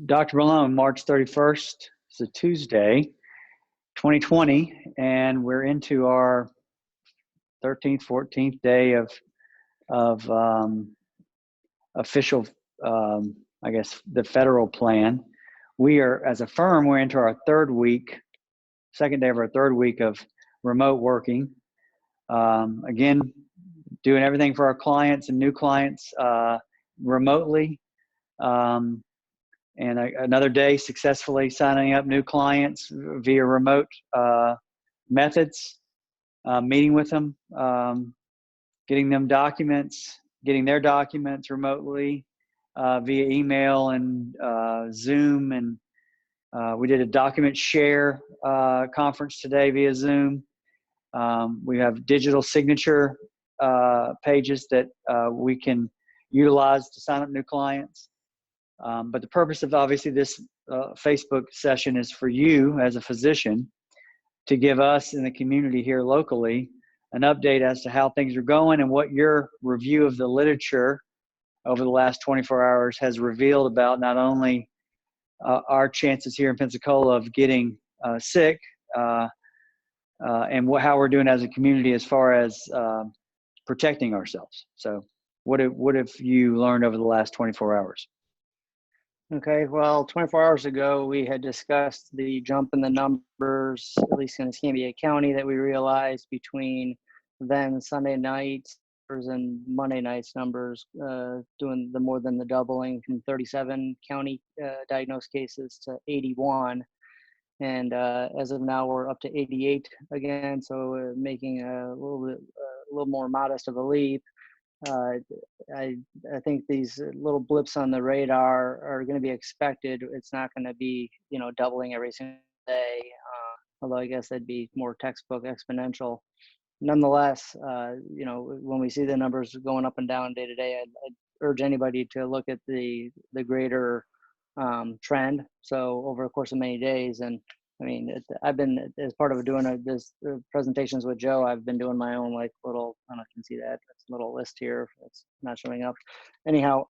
Dr. Malone, March 31st. It's a Tuesday, 2020, and we're into our 13th, 14th day of official, I guess, the federal plan. We are, as a firm, we're into our second day of our third week of remote working. Again, doing everything for our clients and new clients remotely. And another day successfully signing up new clients via remote methods, meeting with them, getting them documents, getting their documents remotely via email and Zoom. And we did a document share conference today via Zoom. We have digital signature pages that we can utilize to sign up new clients. But the purpose of obviously this Facebook session is for you as a physician to give us in the community here locally an update as to how things are going and what your review of the literature over the last 24 hours has revealed about not only our chances here in Pensacola of getting sick and how we're doing as a community as far as protecting ourselves. So what have you learned over the last 24 hours? Okay, well, 24 hours ago, we had discussed the jump in the numbers, at least in Escambia County, that we realized between then Sunday nights and Monday nights numbers, doing more than the doubling from 37 county diagnosed cases to 81. And as of now, we're up to 88 again, so making a little more modest of a leap. I think these little blips on the radar are going to be expected. It's not going to be, doubling every single day, although I guess that'd be more textbook exponential. Nonetheless, when we see the numbers going up and down day to day, I'd urge anybody to look at the greater trend. So over the course of many days, and I mean, I've been, as part of doing this presentations with Joe, I've been doing my own little, I don't know if you can see that, that's a little list here. It's not showing up. Anyhow,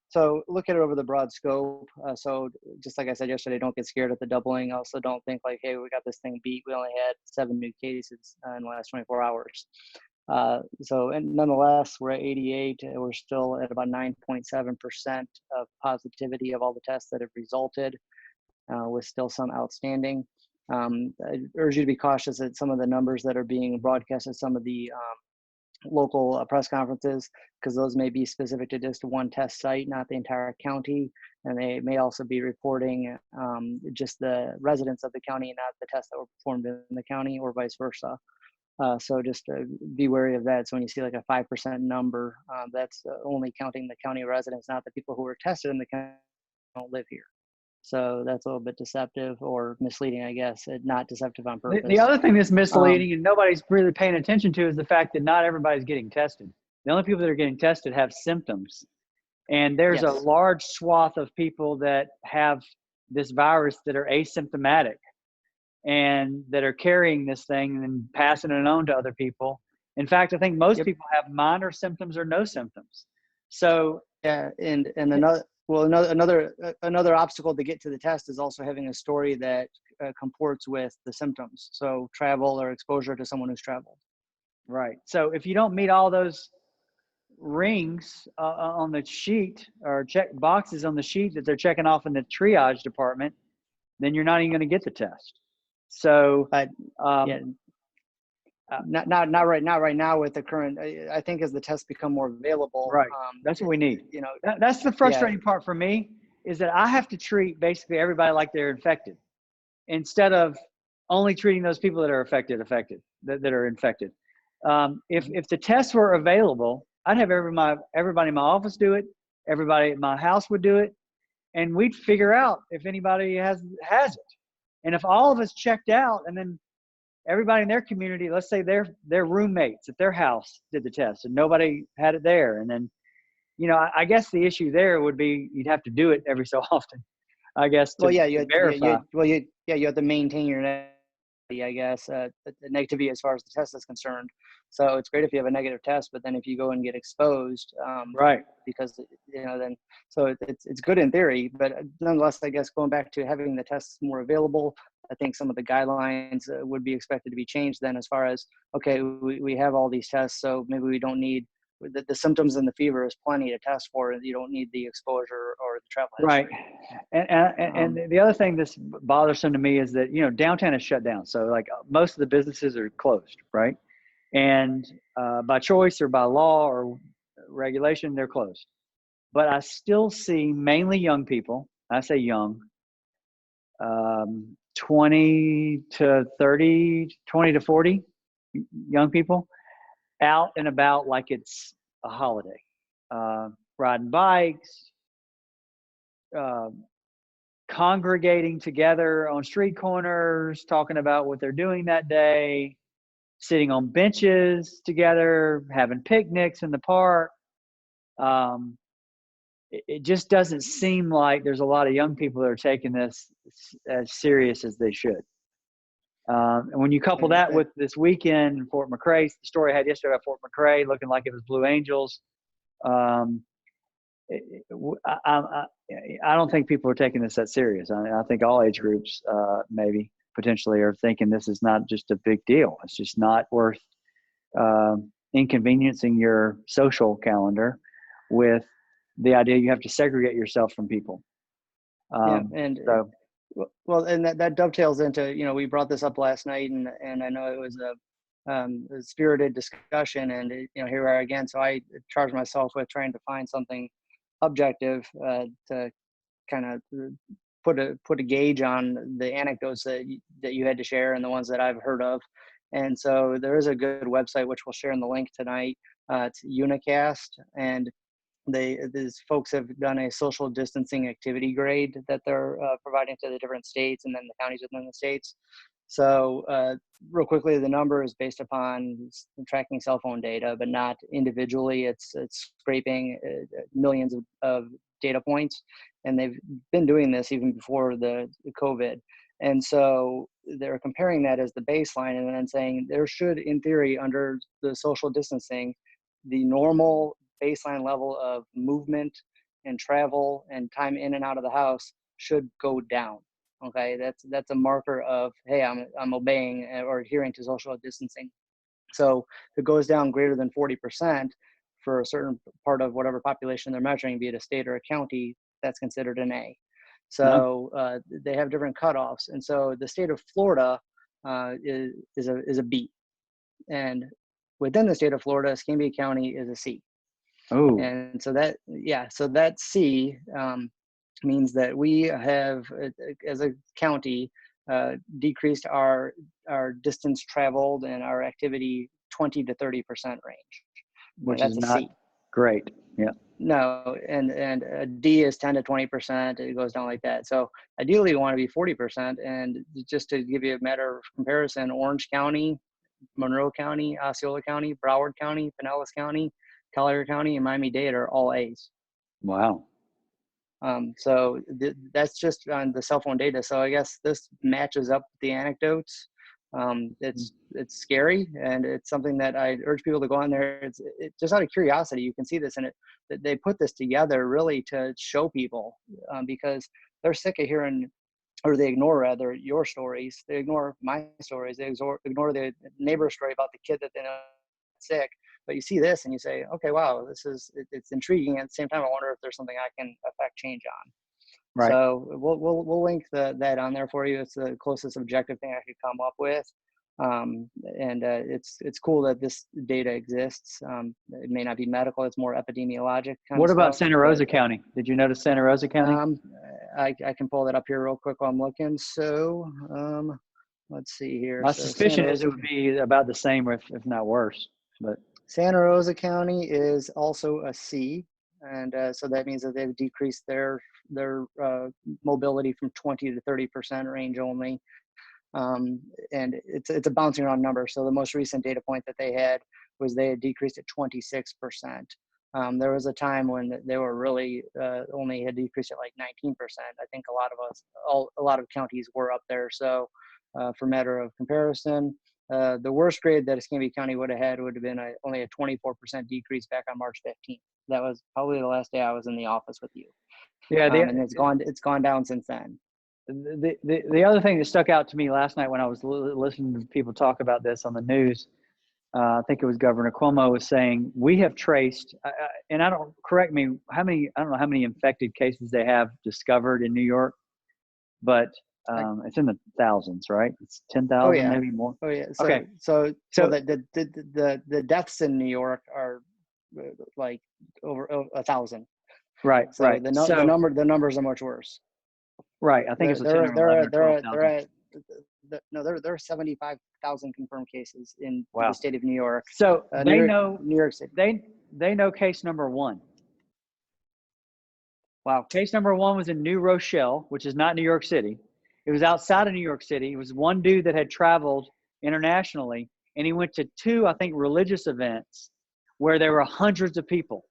so look at it over the broad scope. So just like I said yesterday, don't get scared at the doubling. Also don't think hey, we got this thing beat. We only had 7 new cases in the last 24 hours. And nonetheless, we're at 88. We're still at about 9.7% of positivity of all the tests that have resulted. With still some outstanding. I urge you to be cautious at some of the numbers that are being broadcast at some of the local press conferences, because those may be specific to just one test site, not the entire county. And they may also be reporting just the residents of the county, not the tests that were performed in the county, or vice versa. So just be wary of that. So when you see a 5% number, that's only counting the county residents, not the people who were tested in the county don't live here. So that's a little bit deceptive or misleading, I guess. Not deceptive on purpose. The other thing that's misleading and nobody's really paying attention to is the fact that not everybody's getting tested. The only people that are getting tested have symptoms. And there's a large swath of people that have this virus that are asymptomatic and that are carrying this thing and passing it on to other people. In fact, I think most people have minor symptoms or no symptoms. So yeah, and another. Well, another obstacle to get to the test is also having a story that comports with the symptoms. So travel or exposure to someone who's traveled. Right. So if you don't meet all those rings on the sheet or check boxes on the sheet that they're checking off in the triage department, then you're not even going to get the test. So Not right now with the current. I think as the tests become more available, right? That's what we need. That's the frustrating part for me, is that I have to treat basically everybody like they're infected, instead of only treating those people that are affected that are infected. If the tests were available, I'd have everybody in my office do it. Everybody at my house would do it, and we'd figure out if anybody has it. And if all of us checked out, and then everybody in their community, let's say their roommates at their house did the test and nobody had it there. And then, I guess the issue there would be you'd have to do it every so often, I guess, to verify. You have to maintain your negativity, I guess, the negativity as far as the test is concerned. So it's great if you have a negative test, but then if you go and get exposed, Right. because, then, so it's good in theory, but nonetheless, I guess going back to having the tests more available, I think some of the guidelines would be expected to be changed then, as far as, okay, we have all these tests, so maybe we don't need the symptoms and the fever is plenty to test for. You don't need the exposure or the travel history. Right. And the other thing that's bothersome to me is that, downtown is shut down. So like most of the businesses are closed, right? And by choice or by law or regulation, they're closed. But I still see mainly young people. I say young, 20 to 30, 20 to 40 young people out and about like it's a holiday, riding bikes, congregating together on street corners, talking about what they're doing that day, sitting on benches together, having picnics in the park. It just doesn't seem like there's a lot of young people that are taking this as serious as they should. And when you couple that with this weekend in Fort McRae, the story I had yesterday about Fort McRae looking like it was Blue Angels, I don't think people are taking this that serious. I think all age groups maybe potentially are thinking this is not just a big deal. It's just not worth inconveniencing your social calendar with the idea you have to segregate yourself from people. And that dovetails into, we brought this up last night, and I know it was a spirited discussion, and here we are again. So I charged myself with trying to find something objective to kind of put a gauge on the anecdotes that you had to share and the ones that I've heard of. And so there is a good website which we'll share in the link tonight. It's Unicast, and these folks have done a social distancing activity grade that they're providing to the different states and then the counties within the states. So real quickly, the number is based upon tracking cell phone data, but not individually. It's scraping millions of data points, and they've been doing this even before the COVID. And so they're comparing that as the baseline and then saying there should, in theory, under the social distancing, the normal baseline level of movement and travel and time in and out of the house should go down. Okay, that's a marker of, hey, I'm obeying or adhering to social distancing. So if it goes down greater than 40% for a certain part of whatever population they're measuring, be it a state or a county, that's considered an A. So they have different cutoffs, and so the state of Florida is a B, and within the state of Florida, Escambia County is a C. Oh, and so that C means that we have, as a county, decreased our distance traveled and our activity 20 to 30% range, which that's is a not C. Great. Yeah. No, and a D is 10 to 20%. It goes down like that. So ideally, you want to be 40%. And just to give you a matter of comparison, Orange County, Monroe County, Osceola County, Broward County, Pinellas County, Collier County, and Miami-Dade are all A's. Wow. So that's just on the cell phone data. So I guess this matches up with the anecdotes. It's scary, and it's something that I urge people to go on there. It's just out of curiosity. You can see this, and they put this together really to show people because they're sick of hearing, or they ignore rather your stories. They ignore my stories. They ignore the neighbor story about the kid that they know is sick. But you see this and you say, okay, wow, it's intriguing. At the same time, I wonder if there's something I can affect change on. Right. So we'll link that on there for you. It's the closest objective thing I could come up with. It's cool that this data exists. It may not be medical; it's more epidemiologic. What about Santa Rosa County? Did you notice Santa Rosa County? I can pull that up here real quick while I'm looking. So let's see here. My suspicion is it would be about the same, if not worse. But Santa Rosa County is also a C, and so that means that they've decreased their mobility from 20 to 30% range only. And it's a bouncing around number. So the most recent data point that they had was they had decreased at 26%. There was a time when they were really only had decreased at like 19%. I think a lot of counties were up there. So for matter of comparison, The worst grade that Escambia County would have had would have been only a 24% decrease back on March 15th. That was probably the last day I was in the office with you. Yeah, And it's gone down since then. The other thing that stuck out to me last night when I was listening to people talk about this on the news, I think it was Governor Cuomo was saying, we have traced, and I don't know how many infected cases they have discovered in New York, but it's in the thousands, right? It's 10,000, Oh yeah, maybe more. oh yeah. Okay, So the deaths in New York are like over 1,000. right, So right. the numbers are much worse. Right, I think it's 10 or 11 or 12,000. There are 75,000 confirmed cases in Wow. the state of New York. So they New York City. They know case number 1. Wow. Case number 1 was in New Rochelle, which is not New York City. It was outside of New York City. It was one dude that had traveled internationally, and he went to 2, I think, religious events where there were hundreds of people.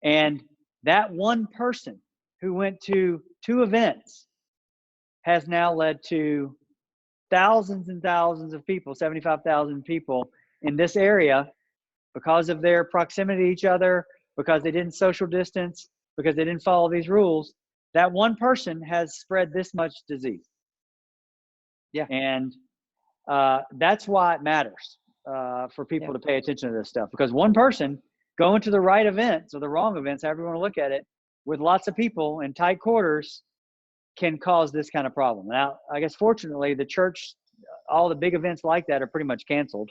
And that one person who went to 2 events has now led to thousands and thousands of people, 75,000 people in this area, because of their proximity to each other, because they didn't social distance, because they didn't follow these rules. That one person has spread this much disease. Yeah. And that's why it matters for people to pay attention to this stuff, because one person going to the right events or the wrong events, however you want to look at it, with lots of people in tight quarters can cause this kind of problem. Now, I guess fortunately the church, all the big events like that are pretty much canceled,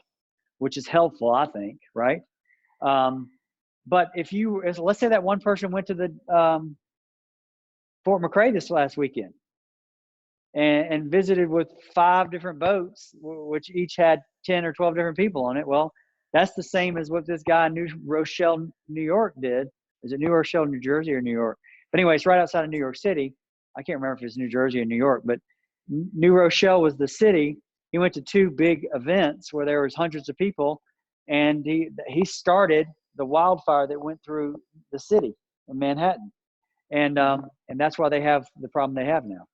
which is helpful, I think, right? But let's say that one person went to the Fort McRae this last weekend and visited with 5 different boats, which each had 10 or 12 different people on it. Well, that's the same as what this guy in New Rochelle, New York did. Is it New Rochelle, New Jersey, or New York? But anyway, it's right outside of New York City. I can't remember if it's New Jersey or New York, but New Rochelle was the city. He went to 2 big events where there was hundreds of people, and he started the wildfire that went through the city of Manhattan, and that's why they have the problem they have now.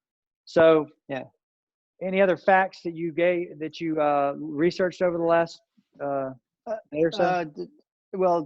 So, yeah. Any other facts that you researched over the last day or so? Well,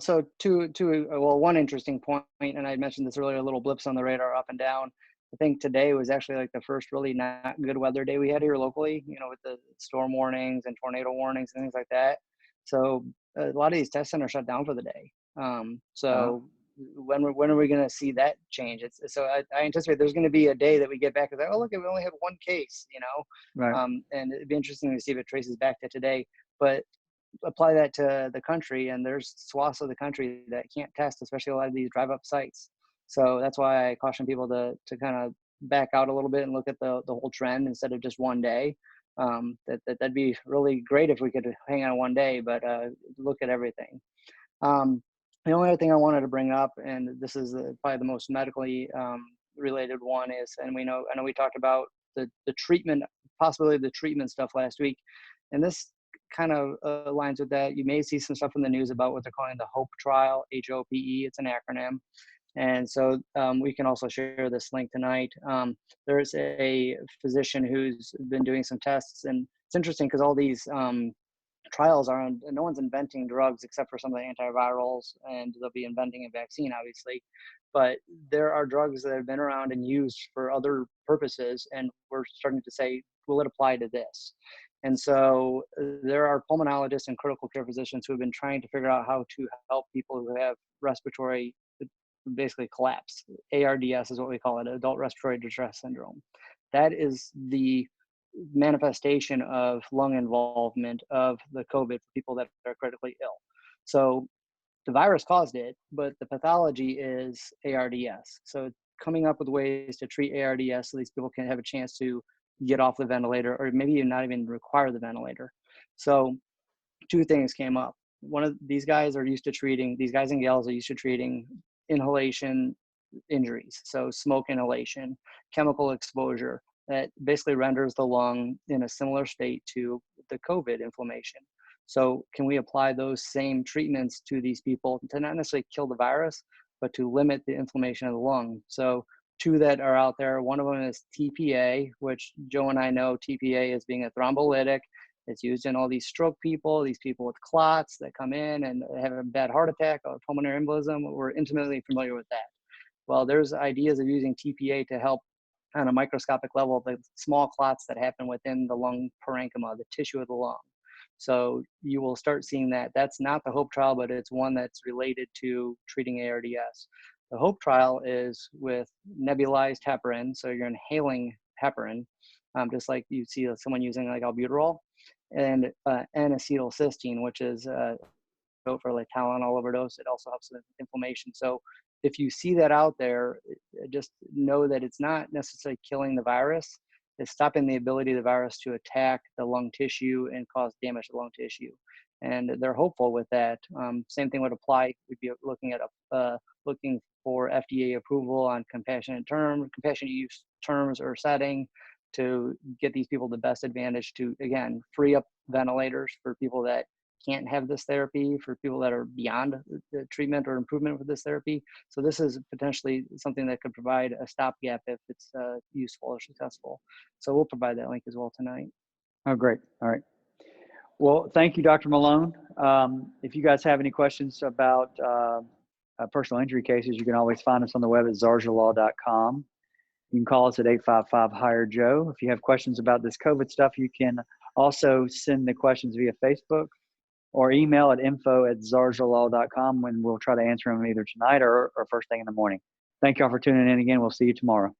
one interesting point, and I mentioned this earlier, little blips on the radar up and down. I think today was actually like the first really not good weather day we had here locally, with the storm warnings and tornado warnings and things like that. So a lot of these test centers shut down for the day. When are we going to see that change? I anticipate there's going to be a day that we get back and say, oh, look, we only have 1 case, Right. And it'd be interesting to see if it traces back to today. But apply that to the country, and there's swaths of the country that can't test, especially a lot of these drive-up sites. So that's why I caution people to kind of back out a little bit and look at the whole trend instead of just one day. That'd be really great if we could hang on one day, but look at everything. The only other thing I wanted to bring up, and this is probably the most medically related one, is, and I know we talked about the treatment, possibility of the treatment stuff last week, and this kind of aligns with that. You may see some stuff in the news about what they're calling the HOPE trial, HOPE, it's an acronym. And so we can also share this link tonight. There's a physician who's been doing some tests, and it's interesting because all these trials no one's inventing drugs except for some of the antivirals, and they'll be inventing a vaccine, obviously. But there are drugs that have been around and used for other purposes, and we're starting to say, will it apply to this? And so there are pulmonologists and critical care physicians who have been trying to figure out how to help people who have respiratory, basically collapse. ARDS is what we call it, adult respiratory distress syndrome. That is the manifestation of lung involvement of the COVID for people that are critically ill. So the virus caused it, but the pathology is ARDS. So coming up with ways to treat ARDS so these people can have a chance to get off the ventilator, or maybe not even require the ventilator. So 2 things came up. One of these guys and gals are used to treating inhalation injuries. So smoke inhalation, chemical exposure that basically renders the lung in a similar state to the COVID inflammation. So can we apply those same treatments to these people to not necessarily kill the virus, but to limit the inflammation of the lung? So 2 that are out there, one of them is TPA, which Joe and I know TPA as being a thrombolytic, It's used in all these stroke people, these people with clots that come in and have a bad heart attack or pulmonary embolism. We're intimately familiar with that. Well, there's ideas of using TPA to help on a microscopic level the small clots that happen within the lung parenchyma, the tissue of the lung. So you will start seeing that. That's not the HOPE trial, but it's one that's related to treating ARDS. The HOPE trial is with nebulized heparin, so you're inhaling heparin, just like you see someone using like albuterol, and N-acetylcysteine, which is for like Tylenol overdose. It also helps with inflammation. So if you see that out there, just know that it's not necessarily killing the virus. It's stopping the ability of the virus to attack the lung tissue and cause damage to lung tissue. And they're hopeful with that. Same thing would apply. We'd be looking at looking for FDA approval on compassionate use terms or setting to get these people the best advantage to, again, free up ventilators for people that can't have this therapy, for people that are beyond the treatment or improvement with this therapy. So this is potentially something that could provide a stopgap if it's useful or successful. So we'll provide that link as well tonight. Oh, great. All right. Well, thank you, Dr. Malone. If you guys have any questions about personal injury cases, you can always find us on the web at zarzurlaw.com. You can call us at 855-HIRE-JOE. If you have questions about this COVID stuff, you can also send the questions via Facebook or email at info@zarzurlaw.com, when we'll try to answer them either tonight or first thing in the morning. Thank y'all for tuning in again. We'll see you tomorrow.